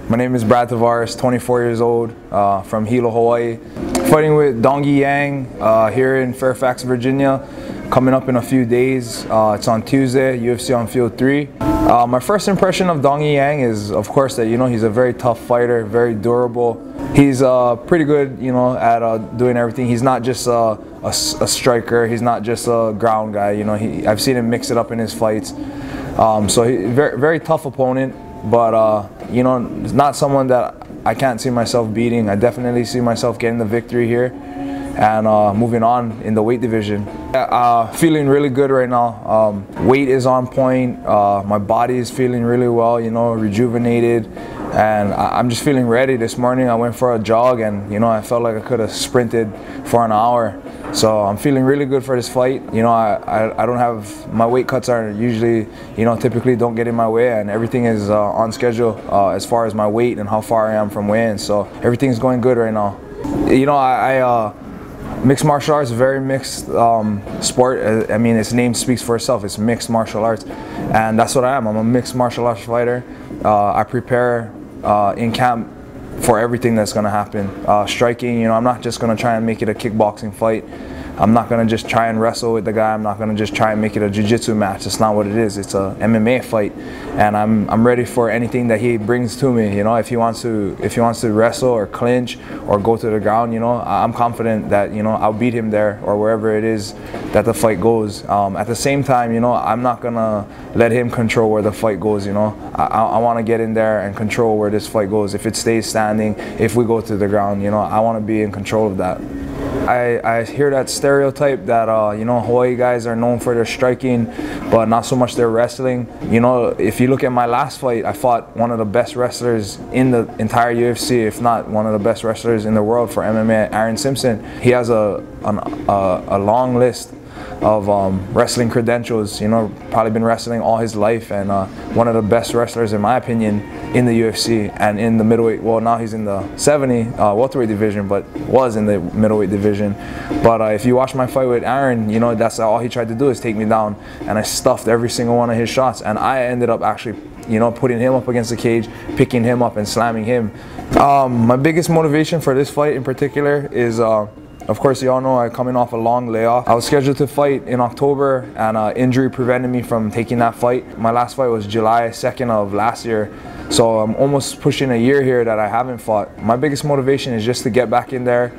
My name is Brad Tavares, 24 years old, from Hilo, Hawaii. Fighting with Dongi Yang here in Fairfax, Virginia, coming up in a few days. It's on Tuesday, UFC on Field 3. My first impression of Dongi Yang is, of course, that he's a very tough fighter, very durable. He's pretty good, at doing everything. He's not just a striker. He's not just a ground guy. I've seen him mix it up in his fights. So he's very tough opponent, but it's not someone that I can't see myself beating. I definitely see myself getting the victory here and moving on in the weight division. Feeling really good right now. Weight is on point. My body is feeling really well, rejuvenated, and I'm just feeling ready. This morning I went for a jog and I felt like I could have sprinted for an hour. So I'm feeling really good for this fight. I don't have, my weight cuts are usually, typically don't get in my way, and everything is on schedule as far as my weight and how far I am from weigh-in. So everything's going good right now. Mixed martial arts is a very mixed sport. I mean, its name speaks for itself. It's mixed martial arts, and that's what I am. I'm a mixed martial arts fighter. I prepare in camp for everything that's going to happen. Striking, I'm not just going to try and make it a kickboxing fight. I'm not going to just try and wrestle with the guy. I'm not going to just try and make it a jiu-jitsu match. That's not what it is. It's a MMA fight, and I'm ready for anything that he brings to me. If he wants to wrestle or clinch or go to the ground, I'm confident that I'll beat him there or wherever it is that the fight goes. At the same time, I'm not gonna let him control where the fight goes. I want to get in there and control where this fight goes. If it stays standing, if we go to the ground, I want to be in control of that. I hear that stereotype that Hawaii guys are known for their striking, but not so much their wrestling. If you look at my last fight, I fought one of the best wrestlers in the entire UFC, if not one of the best wrestlers in the world for MMA, Aaron Simpson. He has a long list of wrestling credentials. Probably been wrestling all his life, and one of the best wrestlers in my opinion in the UFC and in the middleweight. Well, now he's in the 70 welterweight division, but was in the middleweight division. But if you watch my fight with Aaron, that's all he tried to do is take me down, and I stuffed every single one of his shots, and I ended up actually putting him up against the cage, picking him up and slamming him. My biggest motivation for this fight in particular is of course, you all know I'm coming off a long layoff. I was scheduled to fight in October, and injury prevented me from taking that fight. My last fight was July 2nd of last year, so I'm almost pushing a year here that I haven't fought. My biggest motivation is just to get back in there,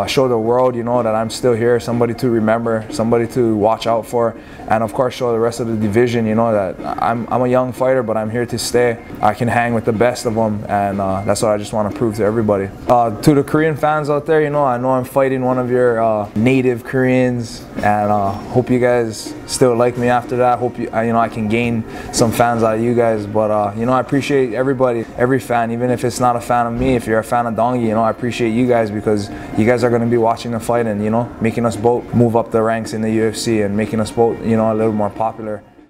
show the world, that I'm still here, somebody to remember, somebody to watch out for, and of course show the rest of the division, that I'm a young fighter, but I'm here to stay. I can hang with the best of them, and that's what I just want to prove to everybody. To the Korean fans out there, I know I'm fighting one of your native Koreans, and hope you guys still like me after that. Hope I can gain some fans out of you guys, but I appreciate everybody, every fan, even if it's not a fan of me. If you're a fan of Dongi, I appreciate you guys, because you guys are going to be watching the fight and making us both move up the ranks in the UFC and making us both a little more popular.